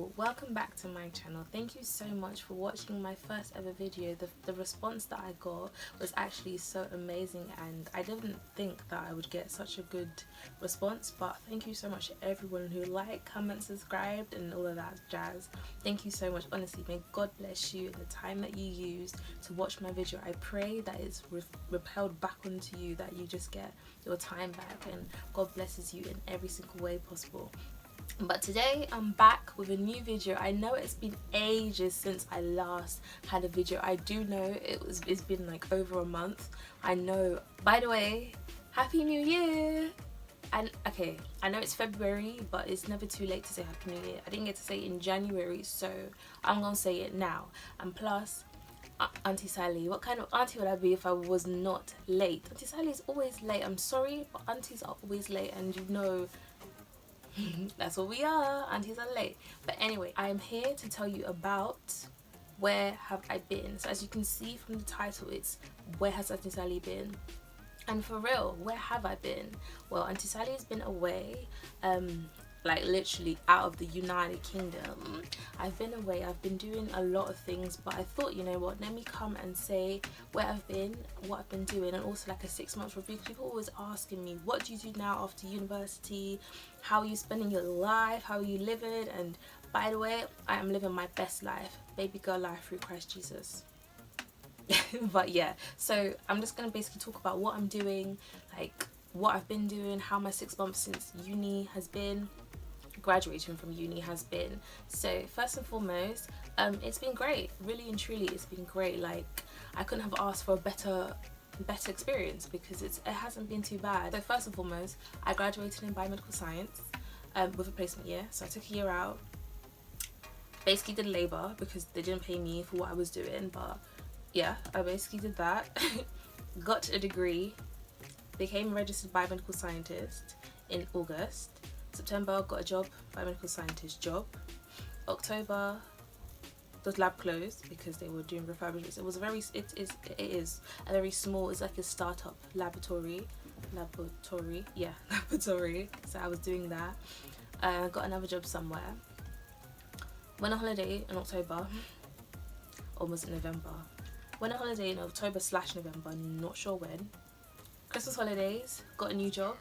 people, welcome back to my channel. Thank you so much for watching my first ever video. The response that I got was actually so amazing, and I didn't think that I would get such a good response, but thank you so much to everyone who liked, comment, subscribed and all of that jazz. Thank you so much. Honestly, may God bless you and the time that you used to watch my video. I pray that it's repelled back onto you, that you just get your time back and God blesses you in every single way possible. But today I'm back with a new video. I know it's been ages since I last had a video. I do know it's been like over a month. I know. By the way, Happy New Year! And okay, I know it's February, but it's never too late to say Happy New Year. I didn't get to say it in January, so I'm gonna say it now. And plus, AuntySally, what kind of auntie would I be if I was not late? AuntySally is always late. I'm sorry, but aunties are always late, and you know that's what we are. Aunties are late. But anyway, I am here to tell you about where have I been. So as you can see from the title, it's where has Aunty Sally been? And for real, where have I been? Well, Aunty Sally has been away, like literally out of the United Kingdom. I've been away, I've been doing a lot of things, but I thought, you know what, let me come and say where I've been, what I've been doing, and also like a 6-month review. People always asking me, what do you do now after university? How are you spending your life? How are you living? And by the way, I am living my best life, baby girl life through Christ Jesus. But yeah, so I'm just gonna basically talk about what I'm doing, like what I've been doing, how my 6 months since uni has been, graduating from uni has been. So first and foremost, it's been great, really and truly it's been great. Like I couldn't have asked for a better experience because it hasn't been too bad. So first and foremost, I graduated in biomedical science with a placement year. So I took a year out, basically did labour because they didn't pay me for what I was doing, but yeah, I basically did that. Got a degree, became a registered biomedical scientist in August. September, got a job, biomedical scientist job. October, the lab closed because they were doing refurbishments. It was it is a very small, it's like a startup laboratory. Yeah, laboratory. So I was doing that. I got another job somewhere. Went on holiday in October, almost in November. Went on holiday in October/November, not sure when. Christmas holidays, got a new job,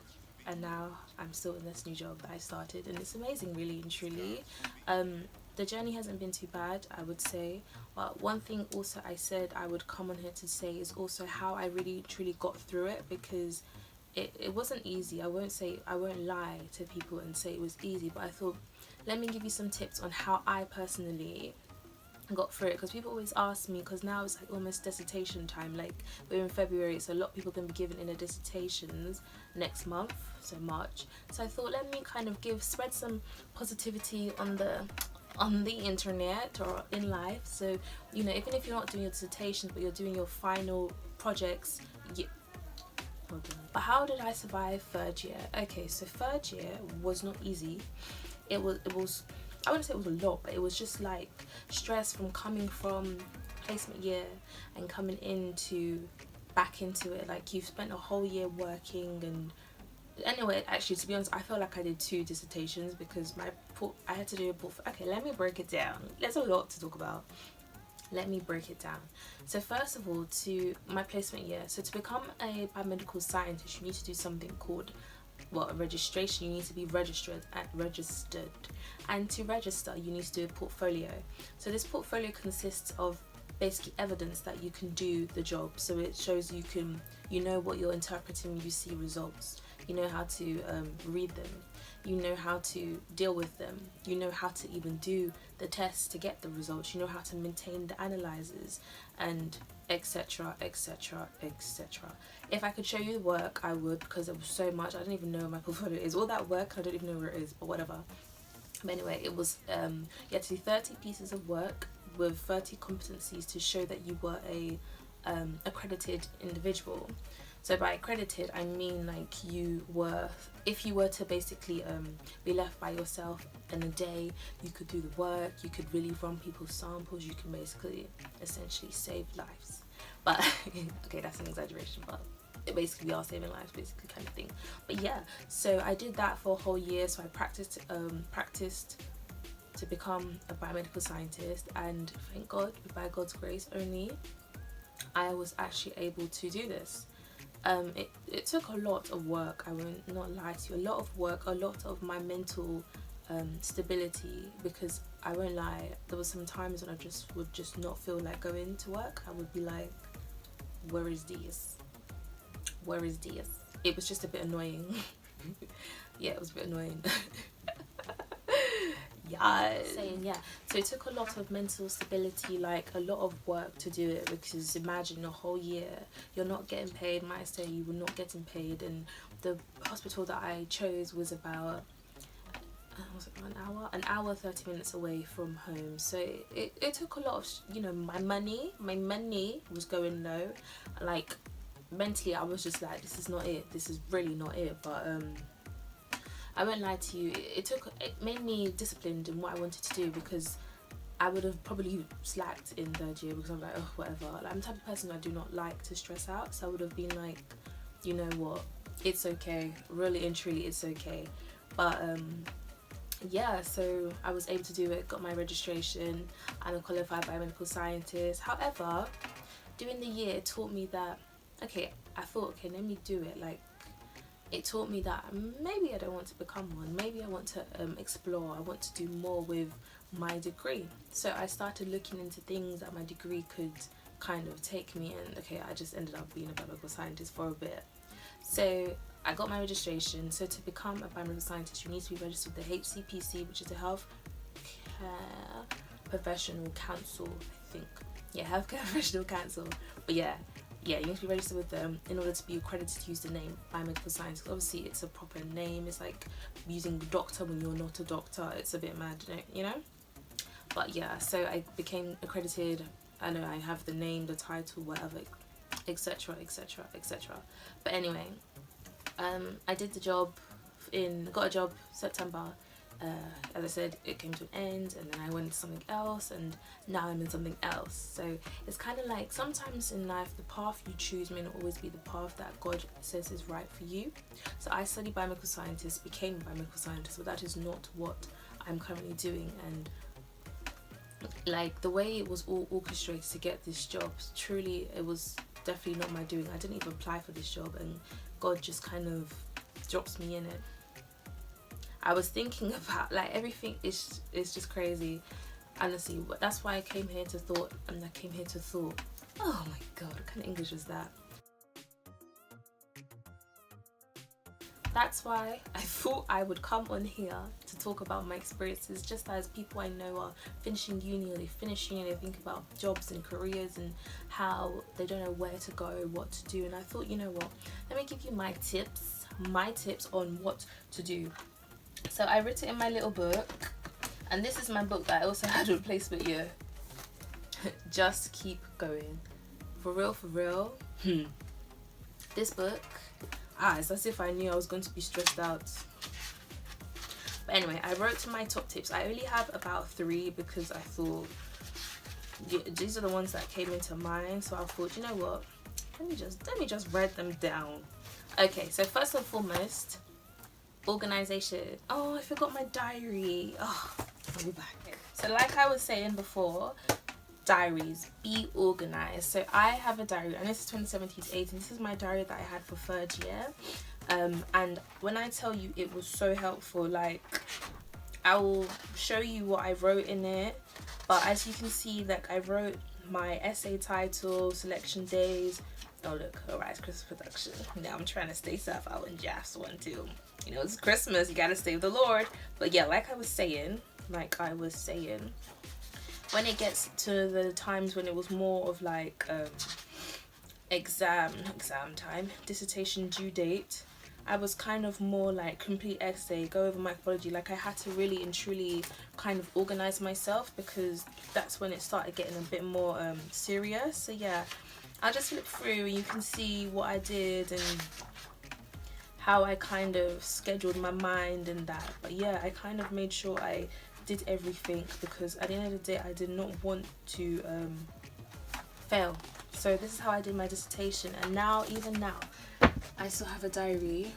and now I'm still in this new job that I started, and it's amazing, really and truly. The journey hasn't been too bad, I would say, but one thing also I said I would come on here to say is also how I really truly got through it, because it wasn't easy. I won't lie to people and say it was easy, but I thought, let me give you some tips on how I personally got through it, because people always ask me, because now it's like almost dissertation time, like we're in February, so a lot of people are going to be giving in their dissertations next month, so March. So I thought, let me kind of spread some positivity on the internet or in life. So, you know, even if you're not doing your dissertations but you're doing your final projects, but how did I survive third year? Okay, so third year was not easy. It was I wouldn't say it was a lot, but it was just like stress from coming from placement year and coming back into it. Like you've spent a whole year working, and anyway, actually to be honest, I feel like I did 2 dissertations because I had to do a portfolio. Okay, let me break it down. There's a lot to talk about. Let me break it down. So first of all, to my placement year, so to become a biomedical scientist, you need to do something called, well, a registration. You need to be registered, and to register you need to do a portfolio. So this portfolio consists of basically evidence that you can do the job. So it shows you know what you're interpreting when you see results, you know how to read them, you know how to deal with them, you know how to even do the tests to get the results, you know how to maintain the analyzers, and etc, etc, etc. If I could show you the work, I would, because there was so much. I don't even know where my portfolio is. All that work, I don't even know where it is, but whatever. But anyway, it was you had to do 30 pieces of work with 30 competencies to show that you were a accredited individual. So by accredited, I mean like if you were to basically be left by yourself in a day, you could do the work, you could really run people's samples, you can basically essentially save lives. But okay, that's an exaggeration, but basically we are saving lives, basically, kind of thing. But yeah, so I did that for a whole year. So I practiced to become a biomedical scientist, and thank God, by God's grace only, I was actually able to do this. It took a lot of work, I won't not lie to you, a lot of work, a lot of my mental stability, because I won't lie, there was some times when I would just not feel like going to work. I would be like, where is this? Where is this? It was just a bit annoying. Yeah, it was a bit annoying. Yeah. Saying, yeah. So it took a lot of mental stability, like a lot of work to do it, because imagine a whole year you're not getting paid. Might say you were not getting paid, and the hospital that I chose was about was it an hour 30 minutes away from home. So it took a lot of, you know, my money was going low. Like mentally I was just like, this is not it, this is really not it. But I won't lie to you, it made me disciplined in what I wanted to do, because I would have probably slacked in third year, because I'm like, oh, whatever. Like, I'm the type of person, I do not like to stress out, so I would have been like, you know what, it's okay, really and truly it's okay. But yeah, so I was able to do it, got my registration. I'm a qualified biomedical scientist. However, during the year it taught me that, okay, I thought, okay, let me do it. Like, it taught me that maybe I don't want to become one, maybe I want to explore, I want to do more with my degree. So I started looking into things that my degree could kind of take me, and okay, I just ended up being a biomedical scientist for a bit. So I got my registration. So to become a biomedical scientist, you need to be registered with the HCPC, which is the Health Care Professional Council, I think. Yeah, Healthcare Professional Council. But yeah, you need to be registered with them in order to be accredited to use the name biomedical science. Obviously it's a proper name, it's like using doctor when you're not a doctor. It's a bit mad, you know. But yeah, so I became accredited. I know I have the name, the title, whatever, etc, etc, etc. But anyway, I did the job, got a job September. As I said, it came to an end, and then I went into something else, and now I'm in something else. So it's kind of like, sometimes in life the path you choose may not always be the path that God says is right for you. So I studied biomedical scientist, became a biomedical scientist, but that is not what I'm currently doing. And like, the way it was all orchestrated to get this job, truly it was definitely not my doing. I didn't even apply for this job, and God just kind of drops me in it. I was thinking about, like, everything is just crazy, honestly. But that's why I came here to thought, oh my god, what kind of English was that? That's why I thought I would come on here to talk about my experiences, just as people I know are finishing uni, or they finish uni, they think about jobs and careers and how they don't know where to go, what to do. And I thought, you know what, let me give you my tips on what to do. So I wrote it in my little book, and this is my book that I also had a replacement year. Just keep going. For real. This book, it's as if I knew I was going to be stressed out. But anyway, I wrote my top tips. I only have about 3, because I thought, these are the ones that came into mind. So I thought, you know what, let me just write them down. Okay, so first and foremost, organization. Oh, I forgot my diary. Oh, I'll be back. So like I was saying before, diaries, be organized. So I have a diary, and this is 2017-18. This is my diary that I had for 3rd year. And when I tell you, it was so helpful. Like, I will show you what I wrote in it, but as you can see, like, I wrote my essay title, selection days. Oh look, alright, Christmas production. Now I'm trying to stay stuff out in Jaff's one too. You know, it's Christmas, you gotta save the Lord. But yeah, like I was saying, when it gets to the times when it was more of like exam time, dissertation due date, I was kind of more like complete essay, go over mythology. Like, I had to really and truly kind of organize myself, because that's when it started getting a bit more serious. So yeah, I'll just flip through and you can see what I did and how I kind of scheduled my mind and that. But yeah, I kind of made sure I did everything, because at the end of the day I did not want to fail. So this is how I did my dissertation, and now, even now, I still have a diary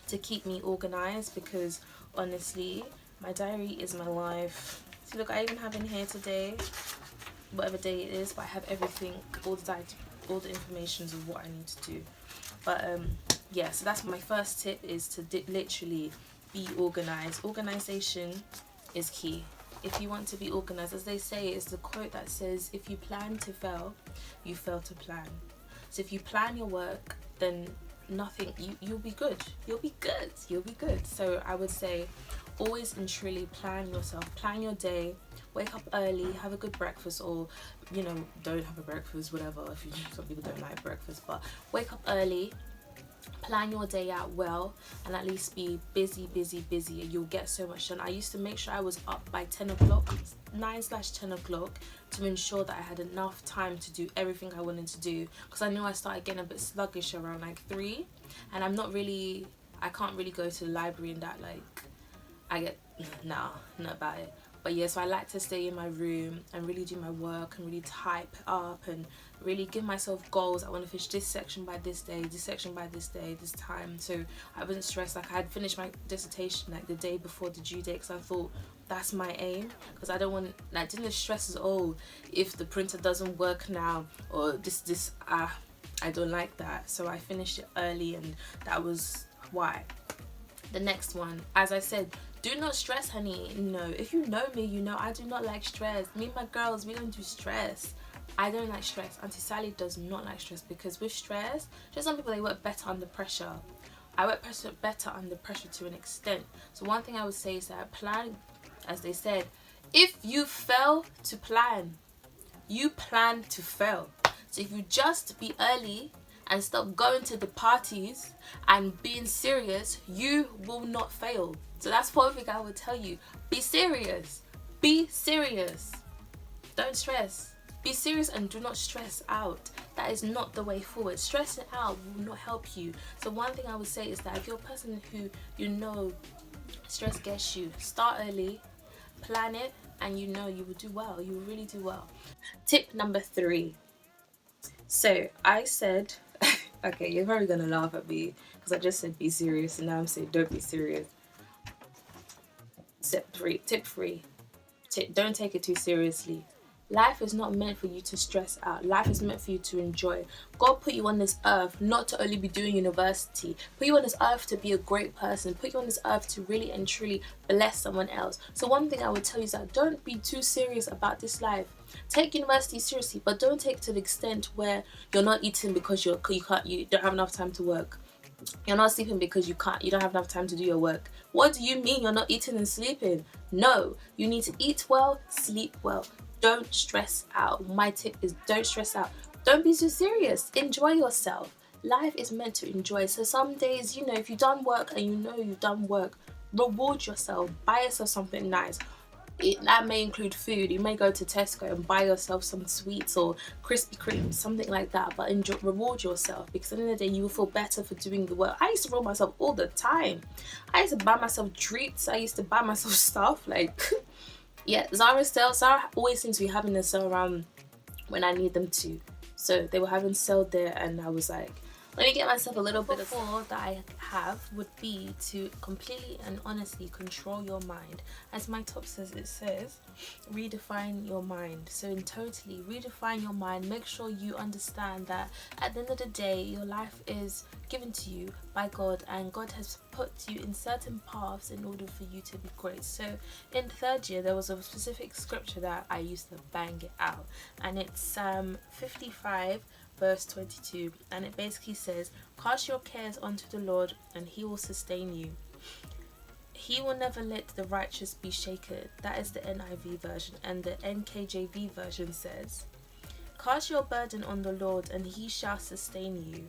to keep me organized, because honestly, My diary is my life. See, look, I even have in here today, whatever day it is, but I have everything, all the informations of what I need to do. But yeah, so that's my first tip, is to literally be organized. Organization is key. If you want to be organized, as they say, it's the quote that says, if you plan to fail, you fail to plan. So if you plan your work, then nothing, you'll be good. You'll be good. So I would say, always and truly plan yourself, plan your day, wake up early, have a good breakfast, or you know, don't have a breakfast, whatever. If you, some people don't like breakfast, but wake up early, plan your day out well, and at least be busy. You'll get so much done. I used to make sure I was up by 10 o'clock, 9/10 o'clock, to ensure that I had enough time to do everything I wanted to do, because I knew I started getting a bit sluggish around like 3, and I can't really go to the library and that, like, I get, nah, not about it. But yeah, so I like to stay in my room and really do my work and really type up and really give myself goals. I want to finish this section by this day, this section by this day, this time. So I wasn't stressed. Like, I had finished my dissertation like the day before the due date, because I thought that's my aim, because I don't want, like, didn't stress as, oh, if the printer doesn't work now, or I don't like that. So I finished it early, and that was why. The next one, as I said, do not stress, honey. No, if you know me, you know I do not like stress. Me and my girls, we don't do stress. I don't like stress. Aunty Sally does not like stress, because with stress, just some people, they work better under pressure. I work better under pressure to an extent. So one thing I would say is that plan, as they said, if you fail to plan, you plan to fail. So if you just be early and stop going to the parties and being serious, you will not fail. So that's one thing I would tell you. Be serious. Be serious. Don't stress. Be serious and do not stress out. That is not the way forward. Stressing out will not help you. So one thing I would say is that if you're a person who, you know, stress gets you, start early, plan it, and you know you will do well. You will really do well. Tip number 3. So I said, okay, you're probably gonna laugh at me because I just said be serious, and now I'm saying don't be serious. Tip 3. Don't take it too seriously. Life is not meant for you to stress out. Life is meant for you to enjoy. God put you on this earth not to only be doing university. Put you on this earth to be a great person. Put you on this earth to really and truly bless someone else. So one thing I would tell you is that don't be too serious about this life. Take university seriously, but don't take it to the extent where you're not eating because you don't have enough time to work. You're not sleeping because you don't have enough time to do your work. What do you mean you're not eating and sleeping? No, you need to eat well, sleep well. Don't stress out. My tip is don't stress out. Don't be so serious. Enjoy yourself. Life is meant to enjoy. So some days, you know, if you've done work and you know you've done work, reward yourself. Buy yourself something nice. That may include food. You may go to Tesco and buy yourself some sweets or Krispy Kreme, something like that. But reward yourself, because at the end of the day, you will feel better for doing the work. I used to reward myself all the time. I used to buy myself treats. I used to buy myself stuff like... Yeah, Zara always seems to be having a sale around when I need them to. So they were having sale there, and I was like, let me get myself a little bit of... Four that I have would be to completely and honestly control your mind. As my top says, it says, redefine your mind. So in totally redefine your mind. Make sure you understand that at the end of the day, your life is given to you by God, and God has put you in certain paths in order for you to be great. So in 3rd year, there was a specific scripture that I used to bang it out, and it's Psalm 55 verse 22, and it basically says, cast your cares onto the Lord and he will sustain you. He will never let the righteous be shaken. That is the NIV version, and the NKJV version says, cast your burden on the Lord and he shall sustain you.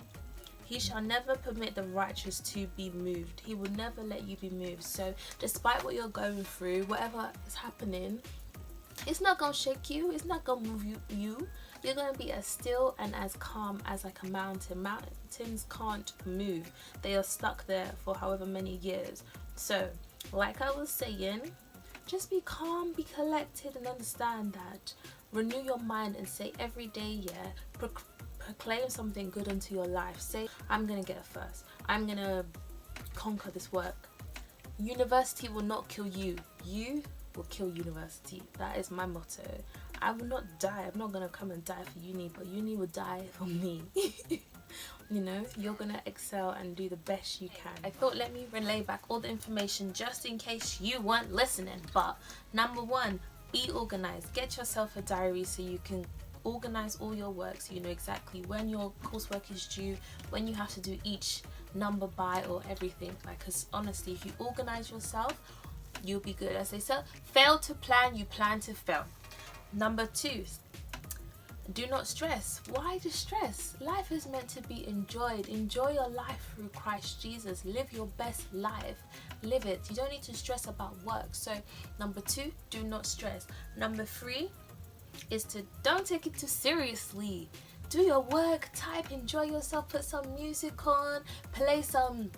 He shall never permit the righteous to be moved. He will never let you be moved. So despite what you're going through, whatever is happening, it's not going to shake you. It's not going to move you. You're going to be as still and as calm as like a mountain. Mountains can't move. They are stuck there for however many years. So, like I was saying, just be calm, be collected, and understand that. Renew your mind and say every day, yeah, proclaim something good into your life. Say, I'm going to get a first. I'm going to conquer this work. University will not kill you. You will kill university. That is my motto. I will not die. I'm not gonna come and die for uni, but uni will die for me. You know, you're gonna excel and do the best you can. I thought, let me relay back all the information just in case you weren't listening. But number one, be organized. Get yourself a diary so you can organize all your work, so you know exactly when your coursework is due, when you have to do each number by, or everything. Like, because honestly, if you organize yourself, you'll be good. As they say, fail to plan, you plan to fail. Number two, do not stress. Why the stress? Life is meant to be enjoyed. Enjoy your life through Christ Jesus. Live your best life. Live it. You don't need to stress about work. So number two, do not stress. Number three is to don't take it too seriously. Do your work, type, enjoy yourself, put some music on, play some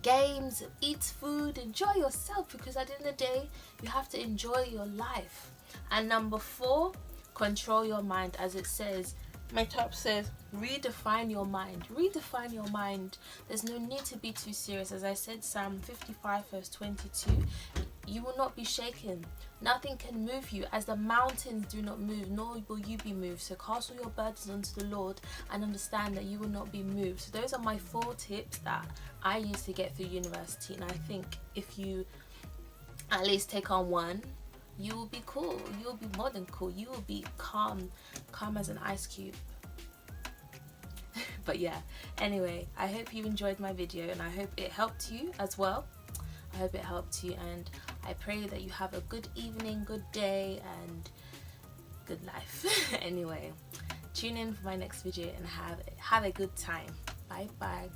games, eat food, enjoy yourself, because at the end of the day, you have to enjoy your life. And number four, control your mind. As it says, my top says, redefine your mind. Redefine your mind. There's no need to be too serious. As I said, Psalm 55 verse 22, you will not be shaken. Nothing can move you. As the mountains do not move, nor will you be moved. So cast all your burdens onto the Lord and understand that you will not be moved. So those are my 4 tips that I use to get through university. And I think if you at least take on one, you will be cool. You will be more than cool. You will be calm as an ice cube. But yeah, anyway, I hope you enjoyed my video and I hope it helped you as well. I hope it helped you, and I pray that you have a good evening, good day, and good life. Anyway, tune in for my next video and have a good time. Bye bye.